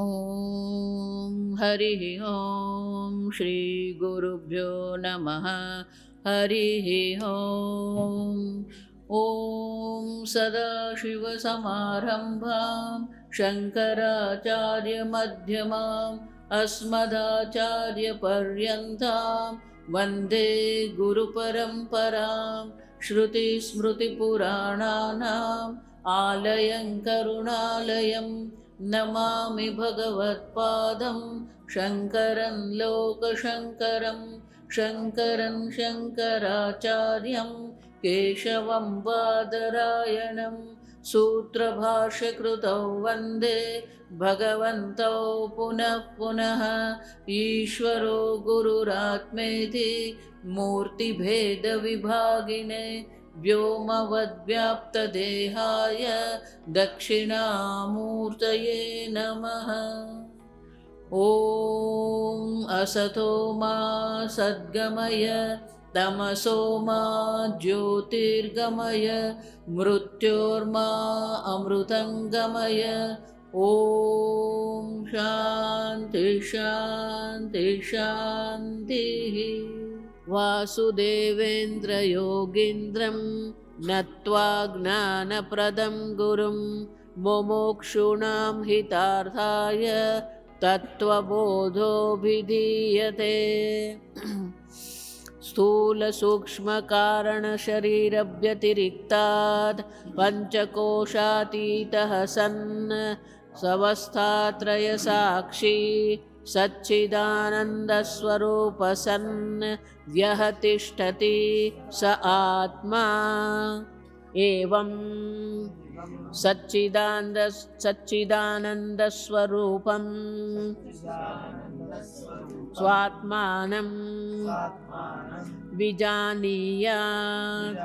ॐ हरिः ॐ श्रीगुरुभ्यो नमः। हरिः ॐ। ॐ सदाशिवसमारम्भां शङ्कराचार्यमध्यमाम् अस्मदाचार्यपर्यन्तां वन्दे गुरुपरम्परां। श्रुतिस्मृतिपुराणानाम् आलयं करुणालयं नमामि भगवत्पादं शङ्करं लोकशङ्करं। शङ्करं शङ्कराचार्यं केशवं बादरायणं सूत्रभाष्यकृतौ वन्दे भगवन्तौ पुनः पुनः। ईश्वरो गुरुरात्मेति मूर्तिभेदविभागिने व्योमवद्व्याप्तदेहाय दक्षिणामूर्तये नमः। ॐ असतो मा सद्गमय तमसो मा ज्योतिर्गमय मृत्योर्मा अमृतङ्गमय। ॐ शान्ति शान्ति शान्तिः। वासुदेवेन्द्र योगीन्द्रं नत्वा ज्ञानप्रदं गुरुं मुमुक्षूणां हितार्थाय तत्त्वबोधोऽभिधीयते। स्थूलसूक्ष्मकारणशरीरव्यतिरिक्तात् पञ्चकोशातीतः सन् स्वस्थात्रयसाक्षी सच्चिदानन्दस्वरूपसन् व्यतिष्ठति स आत्मा। एवं सच्चिदानन्दस्वरूपं स्वात्मानं विजानीयात्।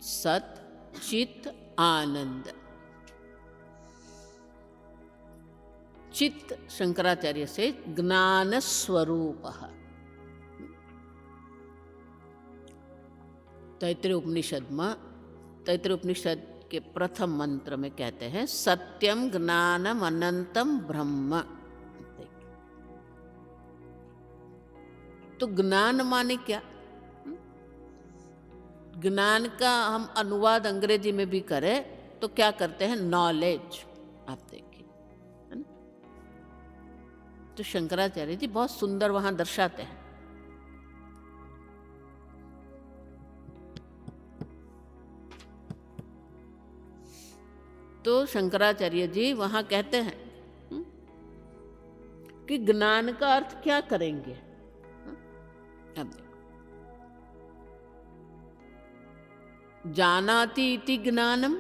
सत् चित् आनंद। चित्त शंकराचार्य से ज्ञान स्वरूप। तैत्तिरीय उपनिषद के प्रथम मंत्र में कहते हैं सत्यम ज्ञानम अनंतम ब्रह्म। तो ज्ञान माने क्या? ज्ञान का हम अनुवाद अंग्रेजी में भी करें तो क्या करते हैं? नॉलेज। आप देखिए, है ना? तो शंकराचार्य जी बहुत सुंदर वहां दर्शाते हैं। तो शंकराचार्य जी वहां कहते हैं कि ज्ञान का अर्थ क्या करेंगे। अब देखो, जानाति इति ज्ञानम,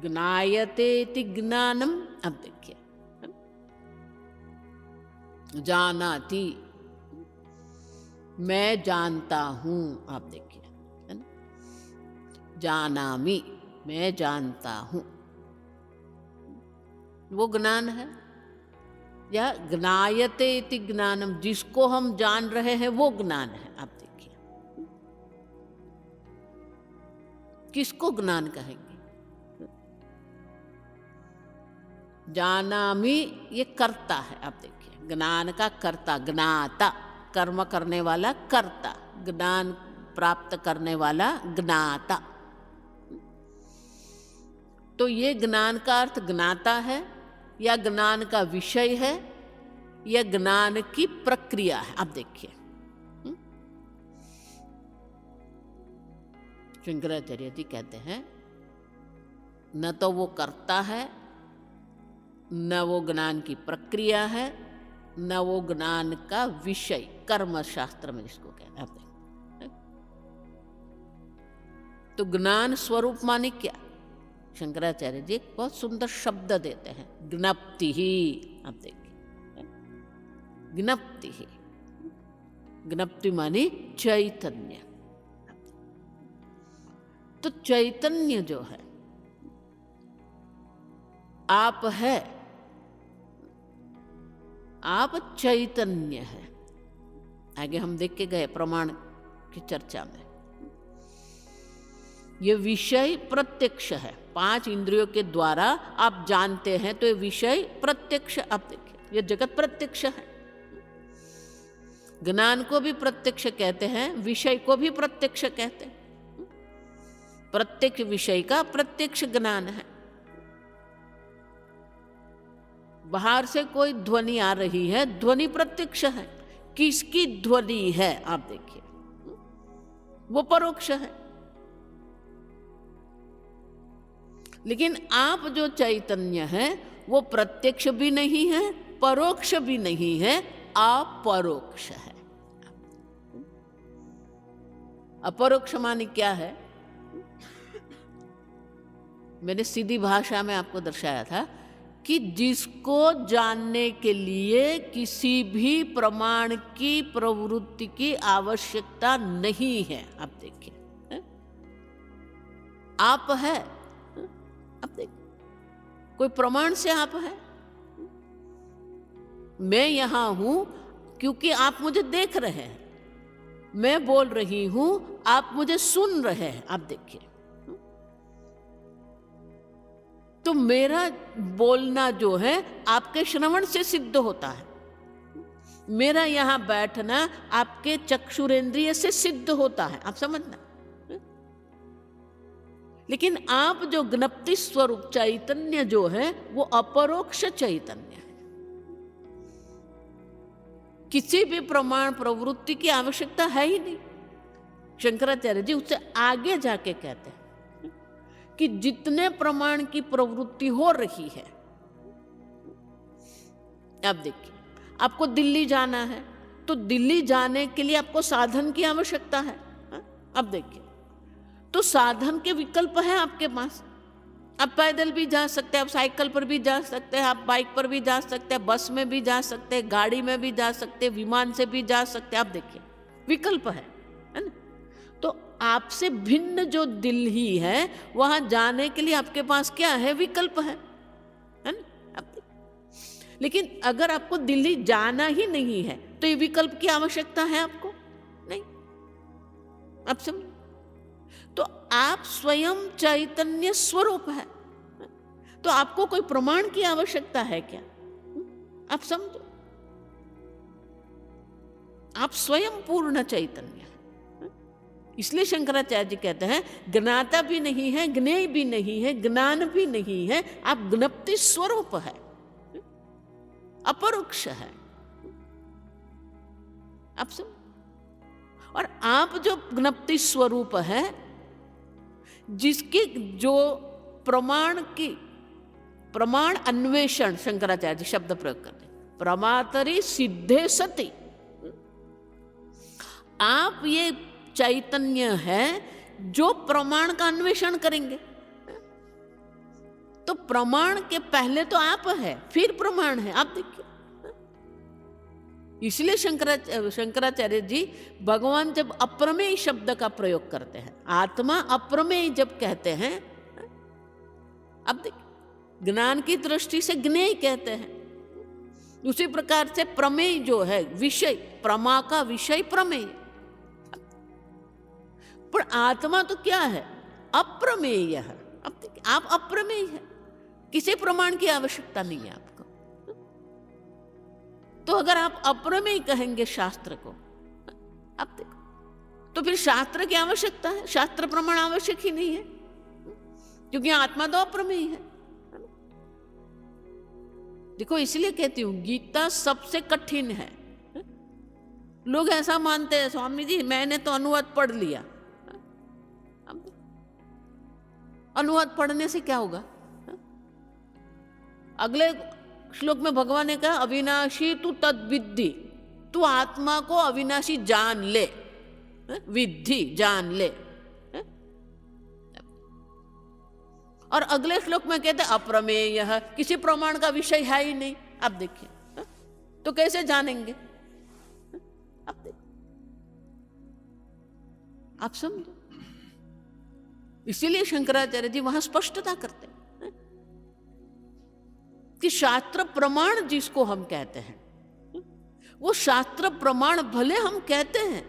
ज्ञायते इति ज्ञानम। अब देखिए, जानाति मैं जानता हूं। आप देखिए, है ना? जानामि मैं जानता हूं, वो ज्ञान है। या ज्ञायते इति ज्ञानम, जिसको हम जान रहे हैं वो ज्ञान है। आप देखिए, किसको ज्ञान कहेंगे? जानामि ये कर्ता है। आप देखिए, ज्ञान का कर्ता, ज्ञाता, कर्म करने वाला कर्ता, ज्ञान प्राप्त करने वाला ज्ञाता। तो ये ज्ञान का अर्थ ज्ञाता है या ज्ञान का विषय है या ज्ञान की प्रक्रिया है। आप देखिए, शंकराचार्य जी कहते हैं न तो वो कर्ता है, न वो ज्ञान की प्रक्रिया है, न वो ज्ञान का विषय, कर्म शास्त्र में जिसको कहते हैं। आप देखिए, तो ज्ञान स्वरूप माने क्या? शंकराचार्य जी एक बहुत सुंदर शब्द देते हैं, ज्ञप्ति ही। आप देखिए, ज्ञप्ति ही, ज्ञप्ति माने चैतन्य। तो चैतन्य जो है आप है, आप चैतन्य है। आगे हम देख के गए प्रमाण की चर्चा में। ये विषय प्रत्यक्ष है, 5 इंद्रियों के द्वारा आप जानते हैं, तो ये विषय प्रत्यक्ष। आप देखिए ये जगत प्रत्यक्ष है। ज्ञान को भी प्रत्यक्ष कहते हैं, विषय को भी प्रत्यक्ष कहते हैं। प्रत्यक्ष विषय का प्रत्यक्ष ज्ञान है। बाहर से कोई ध्वनि आ रही है, ध्वनि प्रत्यक्ष है। किसकी ध्वनि है आप देखिए, वो परोक्ष है। लेकिन आप जो चैतन्य है वो प्रत्यक्ष भी नहीं है, परोक्ष भी नहीं है, अपरोक्ष है। अपरोक्ष माने क्या है? मैंने सीधी भाषा में आपको दर्शाया था कि जिसको जानने के लिए किसी भी प्रमाण की प्रवृत्ति की आवश्यकता नहीं है। आप देखिए आप है, आप देखिए कोई प्रमाण से आप है। मैं यहां हूं क्योंकि आप मुझे देख रहे हैं, मैं बोल रही हूं, आप मुझे सुन रहे हैं। आप देखिए, तो मेरा बोलना जो है आपके श्रवण से सिद्ध होता है, मेरा यहां बैठना आपके चक्षुरेंद्रिय से सिद्ध होता है। आप समझना। लेकिन आप जो ज्ञप्ति स्वरूप चैतन्य जो है वो अपरोक्ष चैतन्य है। किसी भी प्रमाण प्रवृत्ति की आवश्यकता है ही नहीं। शंकराचार्य जी उससे आगे जाके कहते हैं कि जितने प्रमाण की प्रवृत्ति हो रही है, आप देखिए आपको दिल्ली जाना है तो दिल्ली जाने के लिए आपको साधन की आवश्यकता है। अब देखिए तो साधन के विकल्प है आपके पास। आप पैदल भी जा सकते हैं, आप साइकिल पर भी जा सकते हैं, आप बाइक पर भी जा सकते हैं, बस में भी जा सकते हैं, गाड़ी में भी जा सकते हैं, विमान से भी जा सकते हैं। आप देखिए विकल्प है ना। तो आपसे भिन्न जो दिल्ली है वहां जाने के लिए आपके पास क्या है? विकल्प है ना। लेकिन अगर आपको दिल्ली जाना ही नहीं है तो ये विकल्प की आवश्यकता है आपको नहीं। आप समझ, तो आप स्वयं चैतन्य स्वरूप है, तो आपको कोई प्रमाण की आवश्यकता है क्या? आप समझो, आप स्वयं पूर्ण चैतन्य है। इसलिए शंकराचार्य जी कहते हैं ज्ञाता भी नहीं है, ज्ञेय भी नहीं है, ज्ञान भी नहीं है, आप ज्ञप्ति स्वरूप है, अपरोक्ष है। आप समझ, और आप जो ज्ञप्ति स्वरूप है, जिसकी जो प्रमाण अन्वेषण शंकराचार्य जी शब्द प्रयोग करते हैं, प्रमातरि सिद्धे सति, आप ये चैतन्य है जो प्रमाण का अन्वेषण करेंगे। तो प्रमाण के पहले तो आप है, फिर प्रमाण है। आप देखिए, इसलिए शंकराचार्य जी भगवान जब अप्रमेय शब्द का प्रयोग करते हैं, आत्मा अप्रमेय जब कहते हैं, अब देखिए ज्ञान की दृष्टि से ज्ञेय कहते हैं। उसी प्रकार से प्रमेय जो है विषय, प्रमा का विषय प्रमेय, पर आत्मा तो क्या है? अप्रमेय है। अब देखिए आप अप्रमेय है, किसी प्रमाण की आवश्यकता नहीं है आपको। तो अगर आप अप्रमेय कहेंगे शास्त्र को, अब देखो, तो फिर शास्त्र की आवश्यकता है? शास्त्र प्रमाण आवश्यक ही नहीं है, क्योंकि आत्मा तो अप्रमेय है। देखो इसलिए कहती हूं गीता सबसे कठिन है। लोग ऐसा मानते हैं स्वामी जी मैंने तो अनुवाद पढ़ लिया। अनुवाद पढ़ने से क्या होगा? अगले श्लोक में भगवान ने कहा अविनाशी तू तद्विद्धि, तू आत्मा को अविनाशी जान ले, विद्धि जान ले। और अगले श्लोक में कहते अप्रमेय, किसी प्रमाण का विषय है ही नहीं। आप देखिए तो कैसे जानेंगे? आप देखिए, आप समझो। इसीलिए शंकराचार्य जी वहां स्पष्टता करते हैं कि शास्त्र प्रमाण जिसको हम कहते हैं, वो शास्त्र प्रमाण भले हम कहते हैं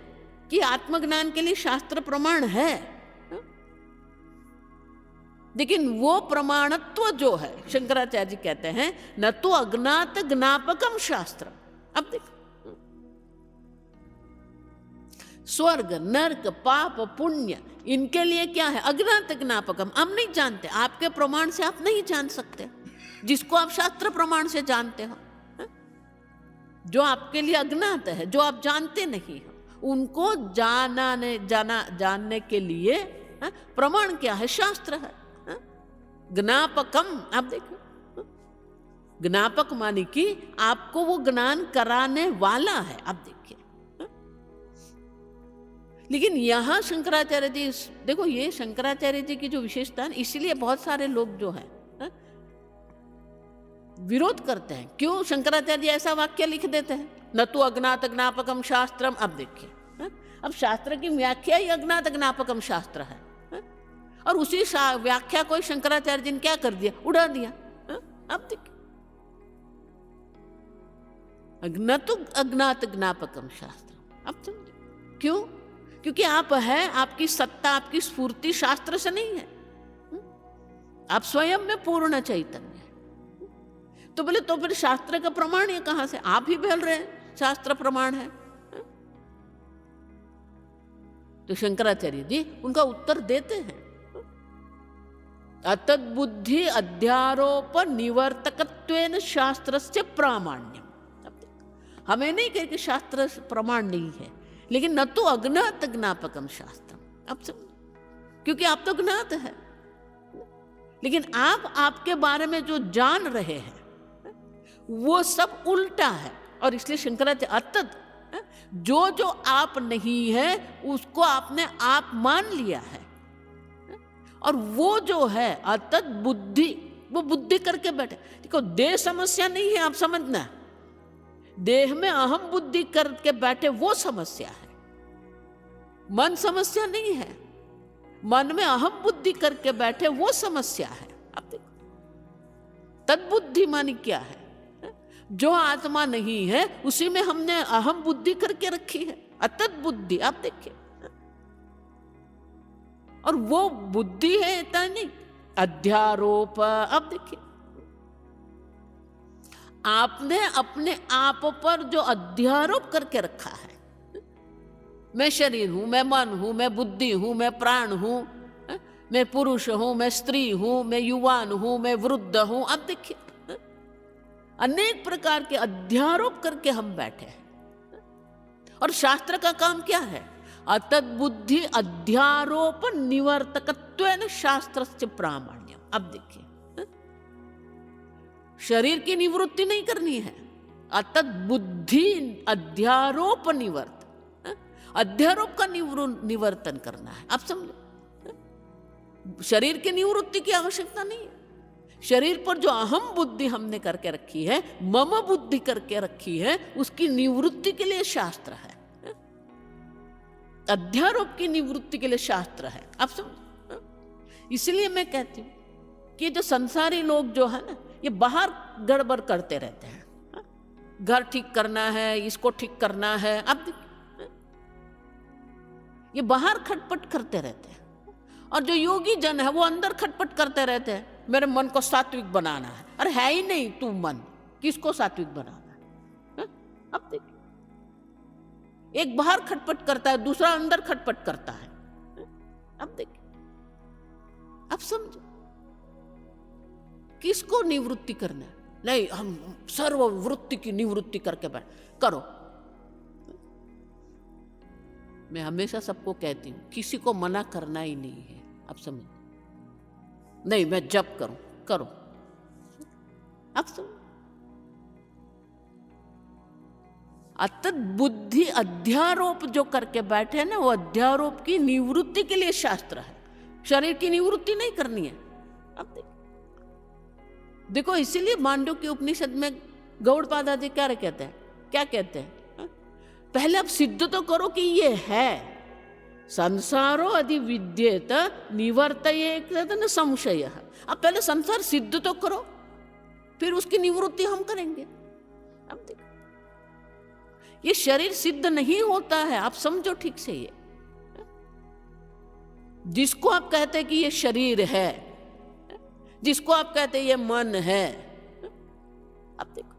कि आत्मज्ञान के लिए शास्त्र प्रमाण है, लेकिन वो प्रमाणत्व जो है, शंकराचार्य जी कहते हैं न तो अज्ञात ज्ञापकम शास्त्र। अब देखो, स्वर्ग नरक पाप पुण्य इनके लिए क्या है? अज्ञात ज्ञापकम, हम नहीं जानते। आपके प्रमाण से आप नहीं जान सकते जिसको आप शास्त्र प्रमाण से जानते हो। जो आपके लिए अज्ञात है, जो आप जानते नहीं हो, उनको जानने के लिए प्रमाण क्या है? शास्त्र है। ज्ञापकम, आप देखो, ज्ञापक माने कि आपको वो ज्ञान कराने वाला है। आप देखिए, लेकिन यहां शंकराचार्य जी, देखो ये शंकराचार्य जी की जो विशेषता है, इसलिए बहुत सारे लोग जो है विरोध करते हैं। क्यों? शंकराचार्य जी ऐसा वाक्य लिख देते हैं, न तो अज्ञात ज्ञापकम शास्त्रम। अब देखिए, अब शास्त्र की व्याख्या ही अज्ञात ज्ञापकम शास्त्र है, और उसी व्याख्या को शंकराचार्य जी ने क्या कर दिया? उड़ा दिया। अब देखिए, अज्ञात ज्ञापकम शास्त्र। अब समझो क्यों? क्योंकि आप है, आपकी सत्ता, आपकी स्फूर्ति शास्त्र से नहीं है, आप स्वयं में पूर्ण चैतन्य है। तो बोले तो फिर शास्त्र का प्रमाण ये कहां से? आप ही बोल रहे हैं शास्त्र प्रमाण है। तो शंकराचार्य जी उनका उत्तर देते हैं, अतद्बुद्धि अध्यारोप निवर्तकत्वेन शास्त्रस्य प्रामाण्यम। हमें नहीं कहे कि शास्त्र प्रमाण नहीं है, लेकिन न तो अज्ञात ज्ञापकम शास्त्रम। अब समझो, क्योंकि आप तो ज्ञात है, लेकिन आप आपके बारे में जो जान रहे हैं वो सब उल्टा है। और इसलिए शंकराचार्य अतत, जो जो आप नहीं है उसको आपने आप मान लिया है, और वो जो है अतत बुद्धि, वो बुद्धि करके बैठे। देखो, देह समस्या नहीं है, आप समझना, देह में अहम बुद्धि करके बैठे वो समस्या है। मन समस्या नहीं है, मन में अहम बुद्धि करके बैठे वो समस्या है। अब देखो, तद्बुद्धि मानी क्या है? जो आत्मा नहीं है उसी में हमने अहम बुद्धि करके रखी है, अतत बुद्धि। आप देखिए, और वो बुद्धि है इतना नहीं, अध्यारोप। अब देखिए, आपने अपने आप पर जो अध्यारोप करके रखा है, मैं शरीर हूं, मैं मन हूं, मैं बुद्धि हूं, मैं प्राण हूं, मैं पुरुष हूं, मैं स्त्री हूं, मैं युवान हूं, मैं वृद्ध हूं। अब देखिए, अनेक प्रकार के अध्यारोप करके हम बैठे हैं। और शास्त्र का काम क्या है? अतत बुद्धि अध्यारोप निवर्तकत्वेन शास्त्रस्य प्रामाण्यम। अब देखिए, शरीर की निवृत्ति नहीं करनी है, अतत बुद्धि अध्यारोप निवर्त, अध्यारोप का निवर्तन करना है। आप समझो, शरीर की निवृत्ति की आवश्यकता नहीं है। शरीर पर जो अहम बुद्धि हमने करके रखी है, मम बुद्धि करके रखी है, उसकी निवृत्ति के लिए शास्त्र है। अध्यारोप की निवृत्ति के लिए शास्त्र है। आप समझ, इसलिए मैं कहती हूं कि जो संसारी लोग जो है ना, ये बाहर गड़बड़ करते रहते हैं। घर ठीक करना है, इसको ठीक करना है, अब ये बाहर खटपट करते रहते हैं। और जो योगी जन है वो अंदर खटपट करते रहते हैं, मेरे मन को सात्विक बनाना है। अरे है ही नहीं तू मन, किसको सात्विक बनाना है? अब देखिए, एक बाहर खटपट करता है, दूसरा अंदर खटपट करता है। अब देखिए, अब समझो, किसको निवृत्ति करना है? नहीं, हम सर्व वृत्ति की निवृत्ति करके बैठ करो। मैं हमेशा सबको कहती हूं, किसी को मना करना ही नहीं है। आप समझ, नहीं मैं जप करूं, करो। अब समझ, अतत बुद्धि अध्यारोप जो करके बैठे ना, वो अध्यारोप की निवृत्ति के लिए शास्त्र है, शरीर की निवृत्ति नहीं करनी है। अब देखो, इसीलिए मांडू के उपनिषद में गौड़पाद आदि क्या कहते हैं? क्या कहते हैं? पहले आप सिद्ध तो करो कि ये है। संसारो अधि विद्येत निवर्तयेत न संशय। अब पहले संसार सिद्ध तो करो, फिर उसकी निवृत्ति हम करेंगे। अब देखो, ये शरीर सिद्ध नहीं होता है, आप समझो ठीक से। ये जिसको आप कहते हैं कि ये शरीर है, जिसको आप कहते हैं ये मन है। अब देखो,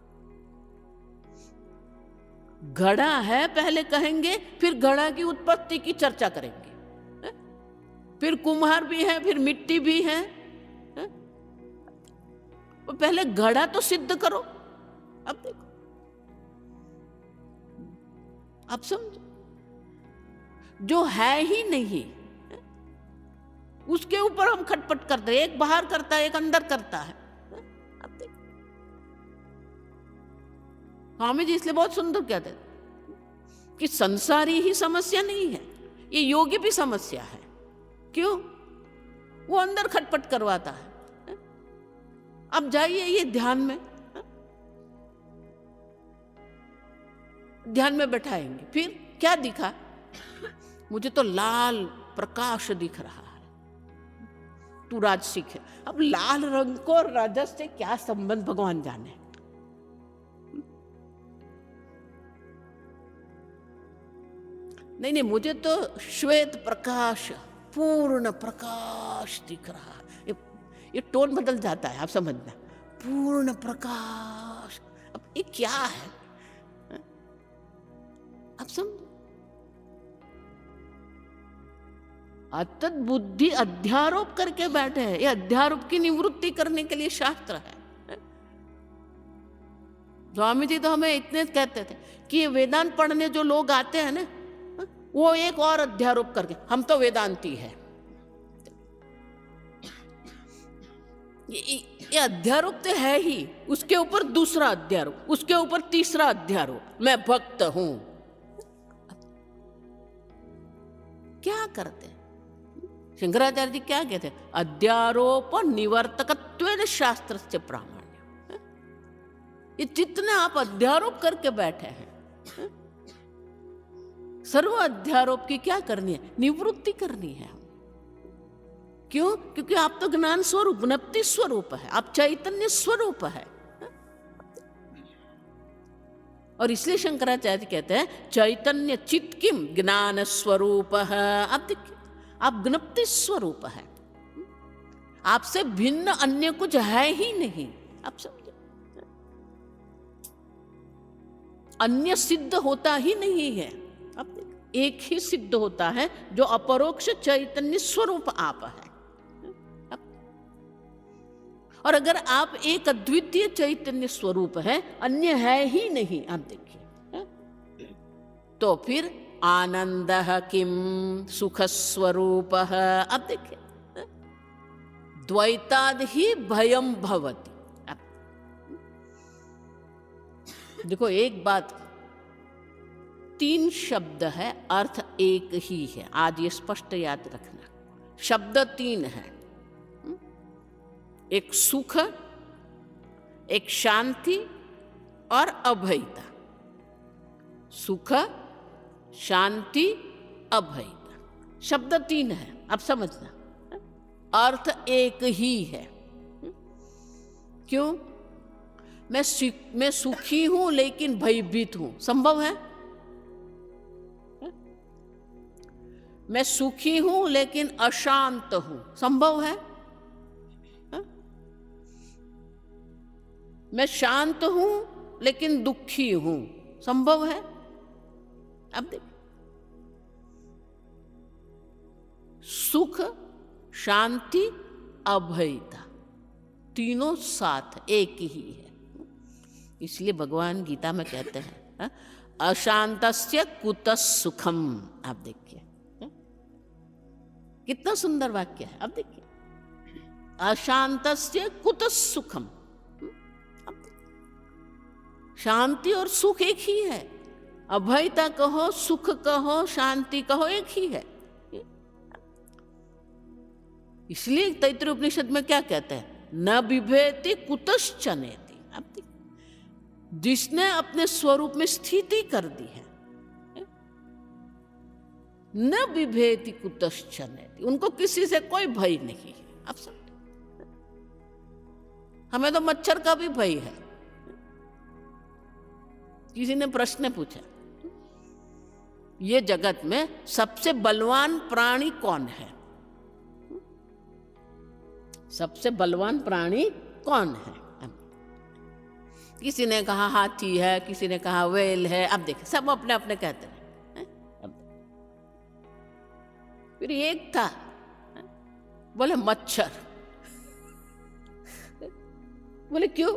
घड़ा है पहले कहेंगे, फिर घड़ा की उत्पत्ति की चर्चा करेंगे, फिर कुम्हार भी है, फिर मिट्टी भी है। तो पहले घड़ा तो सिद्ध करो। अब देखो, अब समझो, जो है ही नहीं उसके ऊपर हम खटपट करते हैं। एक बाहर करता है, एक अंदर करता है। अब देखो, स्वामी जी इसलिए बहुत सुंदर कहते हैं कि संसारी ही समस्या नहीं है, ये योगी भी समस्या है। क्यों? वो अंदर खटपट करवाता है। अब जाइए ये ध्यान में, ध्यान में बैठाएंगे, फिर क्या दिखा? मुझे तो लाल प्रकाश दिख रहा है, तू राजसिक है। अब लाल रंग को राजस से क्या संबंध भगवान जाने। नहीं नहीं, मुझे तो श्वेत प्रकाश, पूर्ण प्रकाश दिख रहा है। ये टोन बदल जाता है, आप समझना। पूर्ण प्रकाश, अब ये क्या है? आप समझ, अतत बुद्धि अध्यारोप करके बैठे हैं। ये अध्यारोप की निवृत्ति करने के लिए शास्त्र है। स्वामी जी तो हमें इतने कहते थे कि ये वेदांत पढ़ने जो लोग आते हैं ना, वो एक और अध्यारोप करके, हम तो वेदांती है। ये अध्यारोप तो है ही, उसके ऊपर दूसरा अध्यारोप, उसके ऊपर तीसरा अध्यारोप, मैं भक्त हूं। क्या करते हैं शंकराचार्य जी? क्या कहते हैं? अध्यारोप निवर्तकत्वेन शास्त्र से प्रामाण्य। ये जितने आप अध्यारोप करके बैठे हैं, सर्व अध्यारोप की क्या करनी है? निवृत्ति करनी है। क्यों? क्योंकि आप तो ज्ञान स्वरूप, ज्ञप्ति स्वरूप है, आप चैतन्य स्वरूप है। और इसलिए शंकराचार्य कहते हैं चैतन्य चित्त किम ज्ञान स्वरूप है। आप देखिए, आप ज्ञप्ति स्वरूप है, आपसे भिन्न अन्य कुछ है ही नहीं। आप समझे, अन्य सिद्ध होता ही नहीं है। आप देखिए, एक ही सिद्ध होता है जो अपरोक्ष चैतन्य स्वरूप आप है। और अगर आप एक अद्वितीय चैतन्य स्वरूप है, अन्य है ही नहीं, आप देखिए, तो फिर आनंद किम सुख स्वरूप। अब देखिए, द्वैताद ही भयम भवति। देखो एक बात, तीन शब्द है, अर्थ एक ही है। आज ये स्पष्ट याद रखना, शब्द तीन है, एक सुख, एक शांति और अभयता। सुख, शांति, अभयता, शब्द तीन है। अब समझना, अर्थ एक ही है। क्यों? मैं सुखी हूं लेकिन भयभीत हूं, संभव है? मैं सुखी हूं लेकिन अशांत हूं, संभव है? मैं शांत हूं लेकिन दुखी हूं, संभव है? अब देख, सुख, शांति, अभयता, तीनों साथ एक ही है। इसलिए भगवान गीता में कहते हैं अशांतस्य कुतः सुखम। आप देखिए, कितना सुंदर वाक्य है। अब देखिए, अशांतस्य कुतः सुखम। शांति और सुख एक ही है। अभयता कहो, सुख कहो, शांति कहो, एक ही है। इसलिए तैत्तिरीय उपनिषद में क्या कहते हैं? न बिभेति कुतश्चनेति। अब जिसने अपने स्वरूप में स्थिति कर दी है, न बिभेति कुतश्चनेति, उनको किसी से कोई भय नहीं है। अब समझो, हमें तो मच्छर का भी भय है। किसी ने प्रश्न पूछा, ये जगत में सबसे बलवान प्राणी कौन है? सबसे बलवान प्राणी कौन है? किसी ने कहा हाथी है, किसी ने कहा व्हेल है। अब देखिए सब अपने अपने कहते हैं। फिर एक था, बोले मच्छर। बोले क्यों?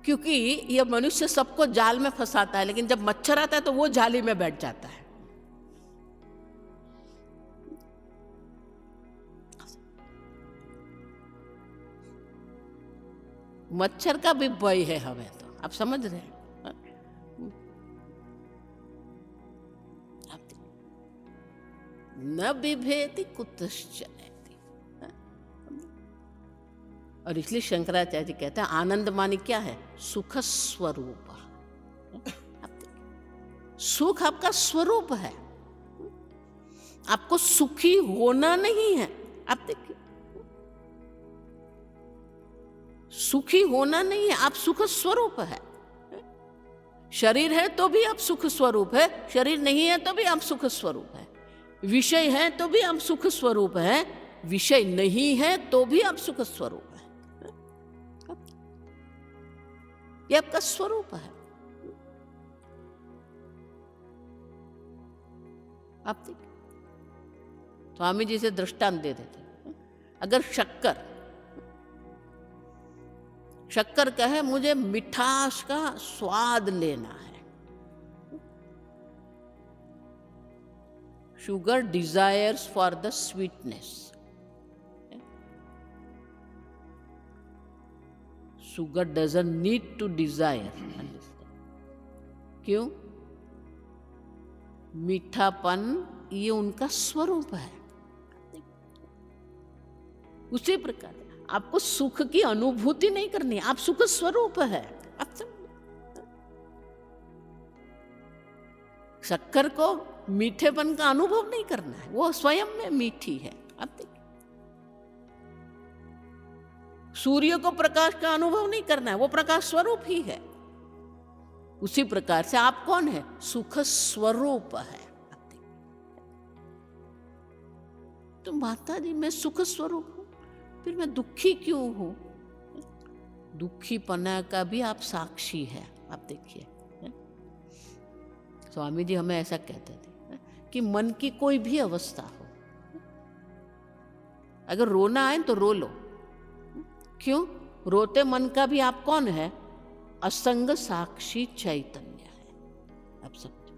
क्योंकि ये मनुष्य सबको जाल में फंसाता है, लेकिन जब मच्छर आता है तो वो जाली में बैठ जाता है। मच्छर का भी भय है हमें, तो आप समझ रहे हैं। न बिभेति कुतश्चनैति। और इसलिए शंकराचार्य जी कहते हैं आनंद मानी क्या है? सुख स्वरूप। सुख आपका स्वरूप है, आपको सुखी होना नहीं है। आप देखिए, सुखी होना नहीं है, आप सुख स्वरूप है। शरीर है तो भी आप सुख स्वरूप है, शरीर नहीं है तो भी आप सुख स्वरूप है। विषय है तो भी आप सुख स्वरूप है, विषय नहीं है तो भी आप सुख स्वरूप है। ये आपका स्वरूप है। आप देखिए, स्वामी जी से दृष्टांत दे देते। अगर शक्कर कहे मुझे मिठास का स्वाद लेना है, sugar desires for the sweetness, sugar doesn't need to desire. क्यों? मीठापन ये उनका स्वरूप है। उसी प्रकार आपको सुख की अनुभूति नहीं करनी, आप सुख स्वरूप है। शक्कर को मीठेपन का अनुभव नहीं करना है, वो स्वयं में मीठी है। आप देखिए, सूर्य को प्रकाश का अनुभव नहीं करना है, वो प्रकाश स्वरूप ही है। उसी प्रकार से आप कौन है? सुख स्वरूप है। तो माता जी मैं सुख स्वरूप हूं, फिर मैं दुखी क्यों हूं? दुखीपना का भी आप साक्षी है। आप देखिए, स्वामी जी हमें ऐसा कहते थे कि मन की कोई भी अवस्था हो, अगर रोना आए तो रो लो। क्यों? रोते मन का भी आप कौन है? असंग साक्षी चैतन्य है। आप समझो,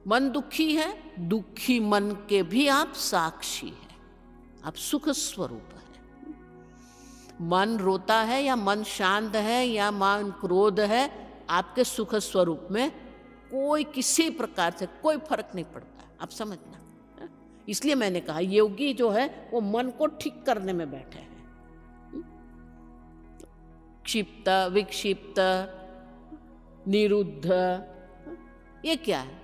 मन दुखी है, दुखी मन के भी आप साक्षी है, आप सुख स्वरूप है। मन रोता है या मन शांत है या मन क्रोध है, आपके सुख स्वरूप में कोई किसी प्रकार से कोई फर्क नहीं पड़ता। आप समझना, इसलिए मैंने कहा योगी जो है वो मन को ठीक करने में बैठे हैं। क्षिप्त, विक्षिप्त, निरुद्ध, ये क्या है?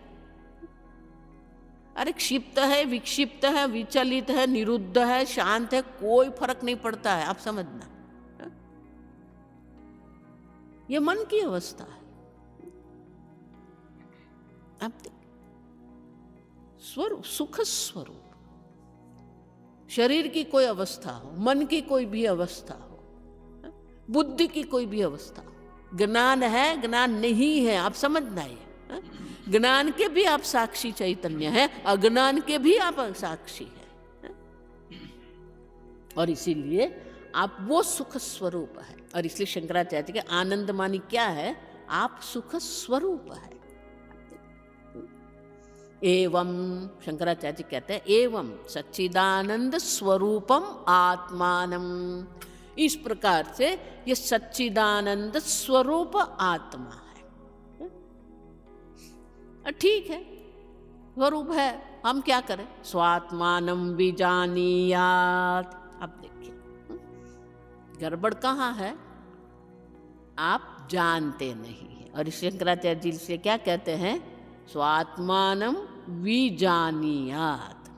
अरे क्षिप्त है, विक्षिप्त है, विचलित है, निरुद्ध है, शांत है, कोई फर्क नहीं पड़ता है। आप समझना, ये मन की अवस्था है। आप स्वरूप, सुख स्वरूप। शरीर की कोई अवस्था हो, मन की कोई भी अवस्था हो, बुद्धि की कोई भी अवस्था हो, ज्ञान है, ज्ञान नहीं है, आप समझना है। ज्ञान के भी आप साक्षी चैतन्य है, अज्ञान के भी आप साक्षी है। और इसीलिए आप वो सुख स्वरूप है। और इसलिए शंकराचार्य जी के आनंद मानी क्या है? आप सुख स्वरूप है। एवं शंकराचार्य जी कहते हैं एवं सच्चिदानंद स्वरूपम आत्मानम। इस प्रकार से ये सच्चिदानंद स्वरूप आत्मा है। ठीक है, स्वरूप है, हम क्या करें? स्वात्मानम विजानीयात। अब देखिए गड़बड़ कहाँ है? आप जानते नहीं है। और शंकराचार्य जी से क्या कहते हैं? स्वात्मानम विजानीयात।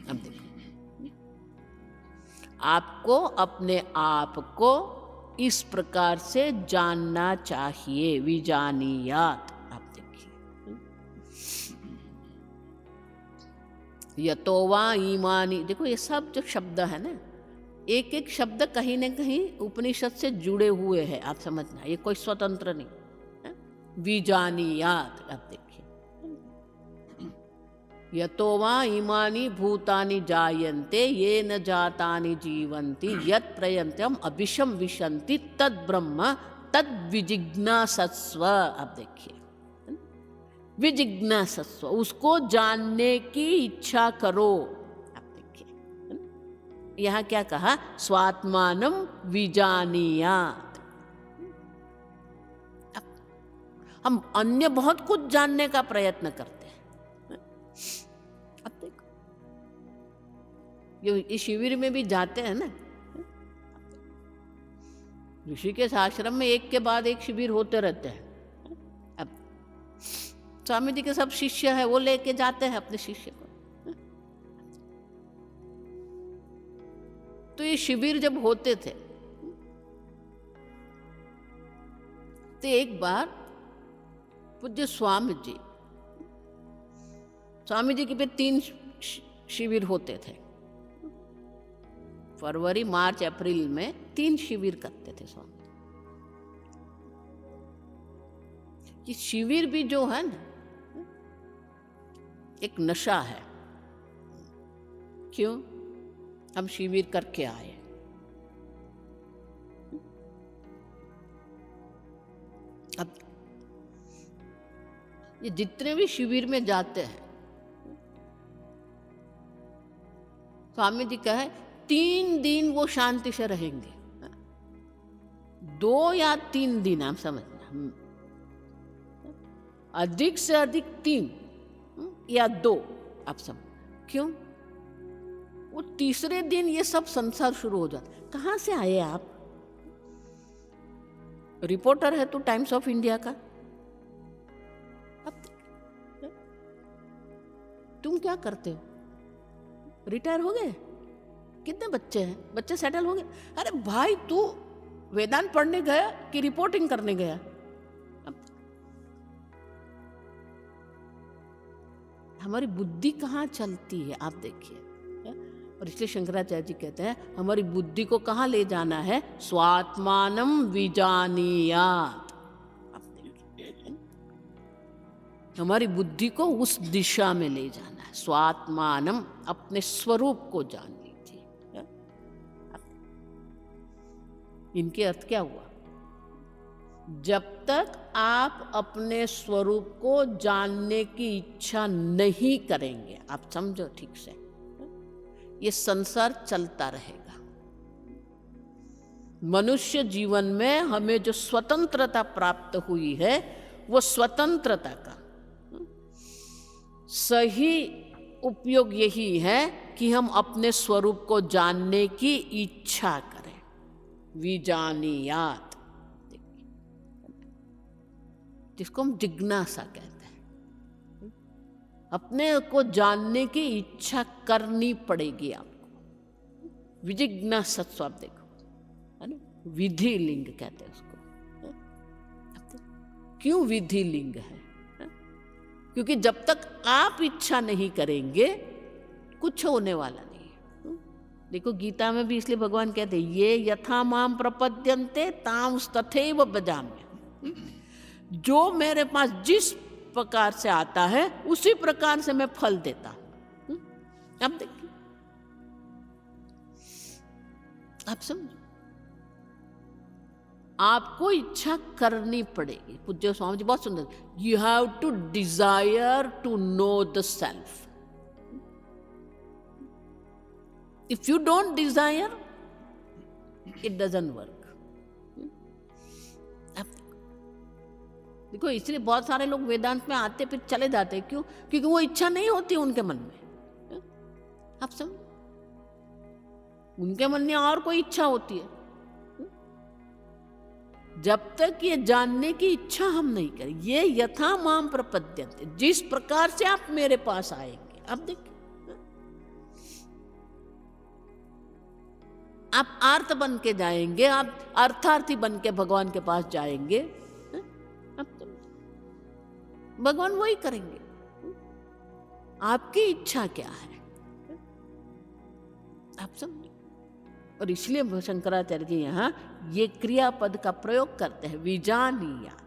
अब देखिए, आपको अपने आप को इस प्रकार से जानना चाहिए, विजानीयात। आप देखिए, यतोवा ईमानी, देखो ये सब जो शब्द है ना, एक एक शब्द कहीं न कहीं उपनिषद से जुड़े हुए हैं, आप समझना, ये कोई स्वतंत्र नहीं है? विजानीयात, आप देखिए, यतोवा इमानि भूतानि जायन्ते ये न जातानि जीवन्ति यत् प्रयन्त्यम अभिशम विशन्ति तद ब्रह्म तद विजिज्ञासस्व। आप देखिए, विजिज्ञासस्व, उसको जानने की इच्छा करो। आप देखिए यहाँ क्या कहा, स्वात्मानं विजानीयात्। हम अन्य बहुत कुछ जानने का प्रयत्न करते हैं। अब देखो ये इस शिविर में भी जाते हैं ना, ऋषिकेश आश्रम में एक के बाद एक शिविर होते रहते हैं। अब स्वामी जी के सब शिष्य है, वो लेके जाते हैं अपने शिष्य को। तो ये शिविर जब होते थे तो एक बार पूज्य स्वामी जी के पे 3 शिविर होते थे। फरवरी, मार्च, अप्रैल में 3 शिविर करते थे स्वामी। ये शिविर भी जो है ना, एक नशा है। क्यों? हम शिविर करके आए, अब ये जितने भी शिविर में जाते हैं, स्वामी जी कहे 3 दिन वो शांति से रहेंगे, 2 या 3 दिन, आप समझना, अधिक से अधिक 3 या 2, आप समझ। क्यों? वो तीसरे दिन ये सब संसार शुरू हो जाता। कहाँ से आए आप? रिपोर्टर है तो टाइम्स ऑफ इंडिया का, अब तुम क्या करते हो? रिटायर हो गए? कितने बच्चे हैं? बच्चे सेटल हो गए? अरे भाई, तू वेदांत पढ़ने गया कि रिपोर्टिंग करने गया? हमारी बुद्धि कहाँ चलती है, आप देखिए। और इसलिए शंकराचार्य जी कहते हैं हमारी बुद्धि को कहाँ ले जाना है? स्वात्मानं विजानीयात्। हमारी बुद्धि को उस दिशा में ले जाना है, स्वात्मानं, अपने स्वरूप को जान लीजिए। इनके अर्थ क्या हुआ? जब तक आप अपने स्वरूप को जानने की इच्छा नहीं करेंगे, आप समझो ठीक से, ये संसार चलता रहेगा। मनुष्य जीवन में हमें जो स्वतंत्रता प्राप्त हुई है, वो स्वतंत्रता का सही उपयोग यही है कि हम अपने स्वरूप को जानने की इच्छा करें। विजानीयात्, जिसको हम जिज्ञासा कहते हैं। अपने को जानने की इच्छा करनी पड़ेगी आपको। विजिज्ञासस्व, आप देखो, है ना, विधि लिंग कहते हैं उसको। क्यों विधि लिंग है? क्योंकि जब तक आप इच्छा नहीं करेंगे कुछ होने वाला नहीं है। देखो गीता में भी इसलिए भगवान कहते हैं ये यथा माम प्रपद्यन्ते तां तथैव भजाम्यहम्। जो मेरे पास जिस प्रकार से आता है उसी प्रकार से मैं फल देता हूं। अब देखिए, आप समझो, आपको इच्छा करनी पड़ेगी। पूज्य स्वामी जी बहुत सुंदर, you have to desire to know the self. If you don't desire it doesn't work. देखो इसलिए बहुत सारे लोग वेदांत में आते फिर चले जाते, क्यों? क्योंकि वो इच्छा नहीं होती उनके मन में। आप समझ, उनके मन में और कोई इच्छा होती है। जब तक ये जानने की इच्छा हम नहीं करें, ये यथा माम प्रपद्यन्ते, जिस प्रकार से आप मेरे पास आएंगे, आप देखिए, आप आर्त बन के जाएंगे, आप अर्थार्थी बन के भगवान के पास जाएंगे, भगवान वही करेंगे। आपकी इच्छा क्या है? आप समझे। और इसलिए शंकराचार्य जी यहाँ ये क्रियापद का प्रयोग करते हैं, विजानीयात,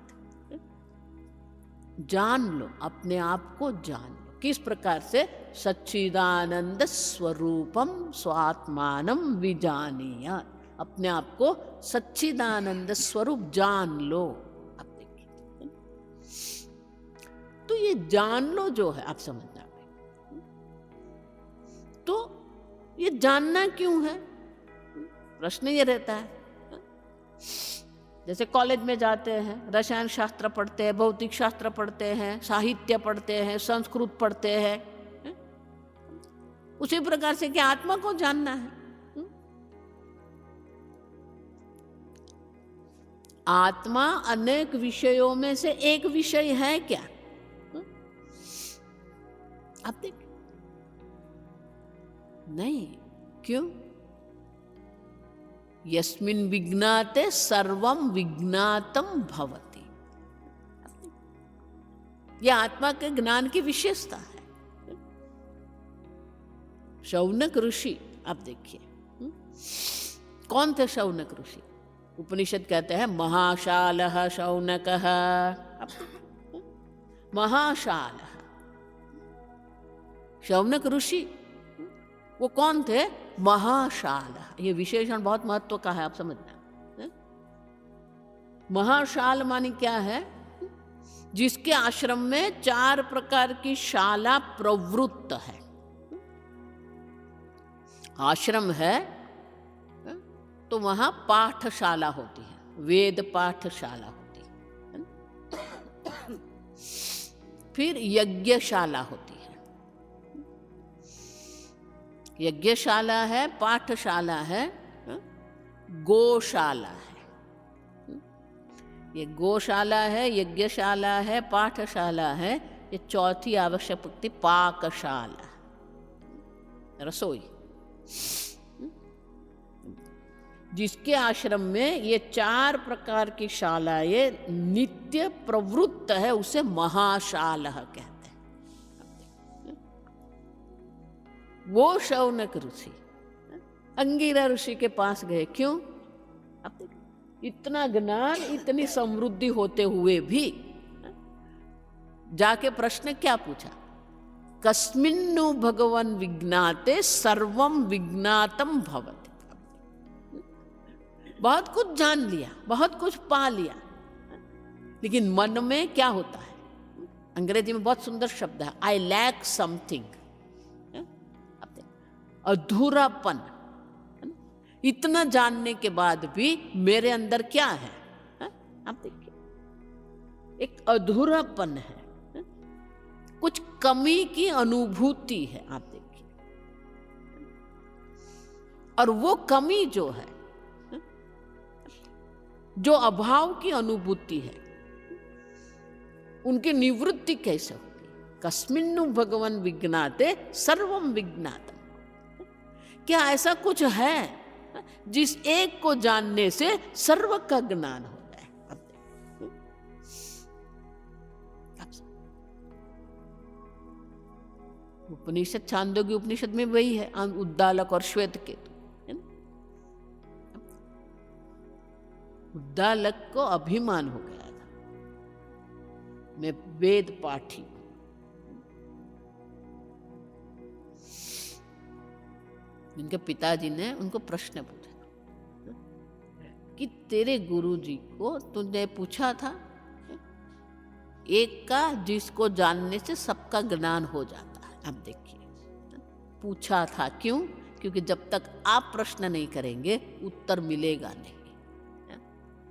जान लो, अपने आप को जान लो। किस प्रकार से? सच्चिदानंद स्वरूपम स्वात्मानम विजानीयात, अपने आप को सच्चिदानंद स्वरूप जान लो। आप देखिए, तो ये जान लो जो है, आप समझना, तो ये जानना क्यों है? प्रश्न ये रहता है। जैसे कॉलेज में जाते हैं, रसायन शास्त्र पढ़ते हैं, भौतिक शास्त्र पढ़ते हैं, साहित्य पढ़ते हैं, संस्कृत पढ़ते हैं, उसी प्रकार से क्या आत्मा को जानना है? आत्मा अनेक विषयों में से एक विषय है क्या? आप देखिए, नहीं। क्यों? यस्मिन् विज्ञाते सर्वं विज्ञातम भवति, यह आत्मा के ज्ञान की विशेषता है। शौनक ऋषि, आप देखिए, कौन थे शौनक ऋषि? उपनिषद कहते हैं महाशालः शौनकः। महाशालः शौनक ऋषि, वो कौन थे? महाशाल। ये विशेषण बहुत महत्व का है, आप समझना। महाशाल माने क्या है? जिसके आश्रम में 4 प्रकार की शाला प्रवृत्त है। आश्रम है तो वहां पाठशाला होती है, वेद पाठशाला होती है, फिर यज्ञशाला होती है। यज्ञशाला है, पाठशाला है, गौशाला है। ये गौशाला है, यज्ञशाला है, पाठशाला है, ये चौथी आवश्यक पंक्ति पाकशाला, रसोई। जिसके आश्रम में ये 4 प्रकार की शालाएं नित्य प्रवृत्त है, उसे महाशालः कहते हैं। वो शौनक ऋषि अंगिरा ऋषि के पास गए। क्यों? अब इतना ज्ञान, इतनी समृद्धि होते हुए भी जाके प्रश्न क्या पूछा? कस्मिन्नु भगवन विज्ञाते सर्वम विज्ञातम भवति। बहुत कुछ जान लिया, बहुत कुछ पा लिया, लेकिन मन में क्या होता है? अंग्रेजी में बहुत सुंदर शब्द है, आई लैक समथिंग, अधूरापन। इतना जानने के बाद भी मेरे अंदर क्या है? आप देखिए, एक अधूरापन है, कुछ कमी की अनुभूति है। आप देखिए, और वो कमी जो है, जो अभाव की अनुभूति है, उनकी निवृत्ति कैसे होगी? कस्मिन्नु भगवन विज्ञाते सर्वम विज्ञातम। क्या ऐसा कुछ है जिस एक को जानने से सर्व का ज्ञान हो जाए? उपनिषद, छांदोग्य उपनिषद में वही है, उद्दालक और श्वेत केतु। उद्दालक को अभिमान हो गया था, मैं वेद पाठी। इनके पिताजी ने उनको प्रश्न पूछा कि तेरे गुरुजी को तुमने पूछा था एक का जिसको जानने से सबका ज्ञान हो जाता है। अब देखिए, पूछा था क्यों? क्योंकि जब तक आप प्रश्न नहीं करेंगे उत्तर मिलेगा नहीं,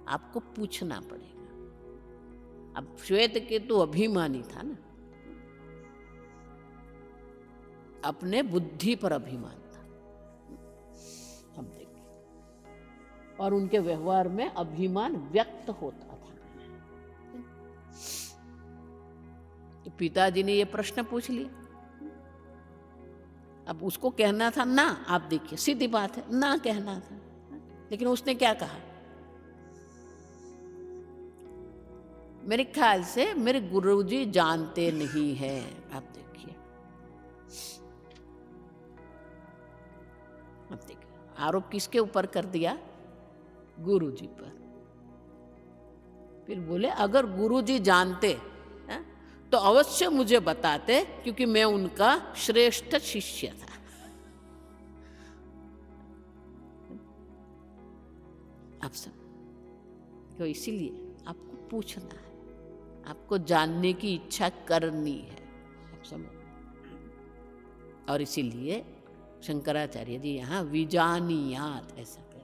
आपको पूछना पड़ेगा। अब श्वेत केतु अभिमानी था ना, अपने बुद्धि पर अभिमान था। हम देखिए, और उनके व्यवहार में अभिमान व्यक्त होता था। तो पिताजी ने ये प्रश्न पूछ लिया। अब उसको कहना था ना, आप देखिए सीधी बात है, ना कहना था, लेकिन उसने क्या कहा? मेरे ख्याल से मेरे गुरुजी जानते नहीं हैं। आप देखिए, आरोप किसके ऊपर कर दिया? गुरु जी पर। फिर बोले अगर गुरु जी जानते हैं, तो अवश्य मुझे बताते, क्योंकि मैं उनका श्रेष्ठ शिष्य था। आप सब तो इसीलिए आपको पूछना है, आपको जानने की इच्छा करनी है। आप समझ। और इसीलिए शंकराचार्य जी यहाँ विजानीयात ऐसा कहते।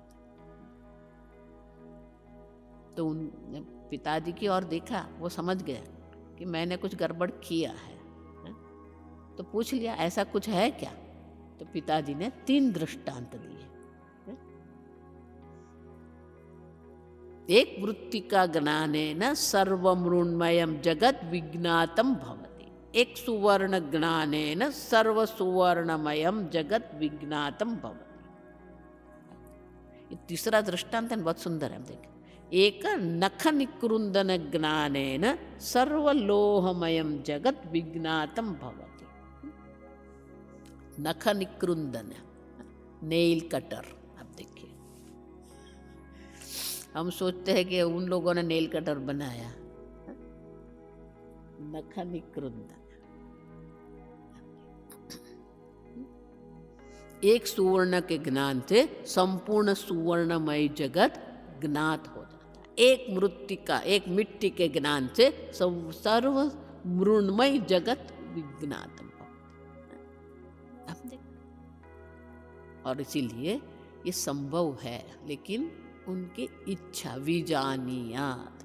तो उन पिताजी की ओर देखा, वो समझ गया कि मैंने कुछ गड़बड़ किया है। तो पूछ लिया ऐसा कुछ है क्या? तो पिताजी ने 3 दृष्टांत दिए। एक वृत्तिका ज्ञानेन सर्वमृण्मयं जगत विज्ञातम भवति। एक सुवर्ण ज्ञानेन सर्व सुवर्णमयम जगत विज्ञातम भवति। ये तीसरा दृष्टांत है, बहुत सुंदर है। देखें, एक नख निकृंदन ज्ञानेन सर्वलोहमयम जगत विज्ञातम भवति। नख निकृंदन, नेल कटर। अब देखिए, हम सोचते हैं कि उन लोगों ने नेल कटर बनाया। नख निकृंदन, एक सुवर्ण के ज्ञान से संपूर्ण सुवर्णमय जगत ज्ञात हो जाता है। एक मृत्तिका, एक मिट्टी के ज्ञान से सर्व मृण्मय जगत विज्ञातम। और इसीलिए ये संभव है, लेकिन उनकी इच्छा। विजानीयात।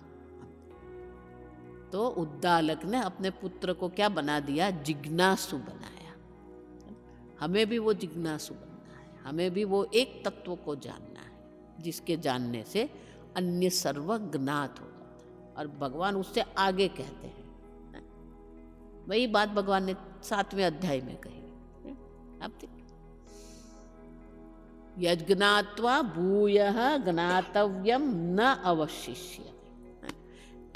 तो उद्दालक ने अपने पुत्र को क्या बना दिया? जिज्ञासु बनाया। हमें भी वो जिज्ञासु बनना है, हमें भी वो एक तत्व को जानना है जिसके जानने से अन्य सर्व ज्ञात हो जाता है। और भगवान उससे आगे कहते हैं, वही बात भगवान ने 7वें अध्याय में कही। आप देखिए, यज्ञात्वा भूयः ज्ञातव्यम न अवशिष्यते।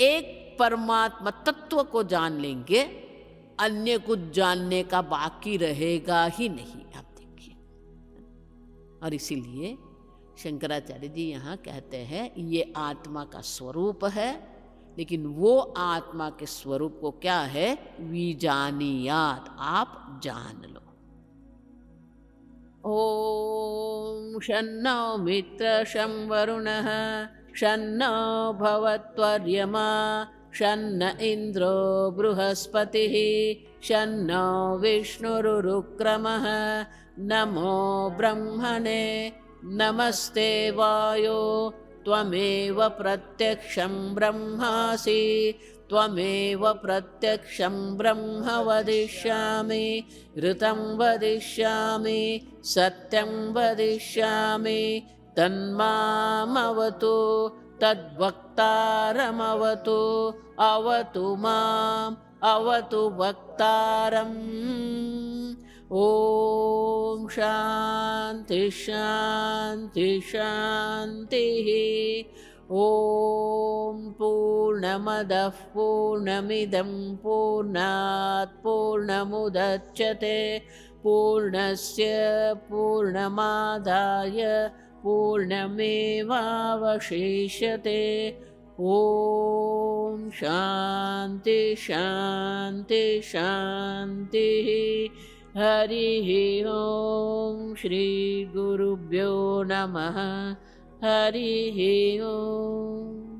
एक परमात्मा तत्व को जान लेंगे, अन्य कुछ जानने का बाकी रहेगा ही नहीं। आप देखिए, और इसीलिए शंकराचार्य जी यहाँ कहते हैं ये आत्मा का स्वरूप है, लेकिन वो आत्मा के स्वरूप को क्या है? विजानीयात। आप जान लो। ओम शन्नो मित्र शं वरुणः शन्नो भवत्वर्यमा शन्न इंद्रो बृहस्पतिः शन्नो विष्णुरुक्रमः नमो ब्रह्मणे नमस्ते वायो त्वमेव प्रत्यक्षं ब्रह्मासि त्वमेव प्रत्यक्षं ब्रह्म वदिष्यामि ऋतं वदिष्यामि सत्यं वदिष्यामि तन्मामवतु तद्वक्तारमवतु अवतु माम् अवतु वक्तारम्। ओम शांति शांति शांतिः। ओम पूर्णमदः पूर्णमिदं पूर्णात् पूर्णमुदच्यते पूर्णस्य पूर्णमादाय पूर्णमेवावशिष्यते। ओम शांति शांति शांतिः। हरिः ओम श्री गुरुभ्यो नमः। हरिः ओम।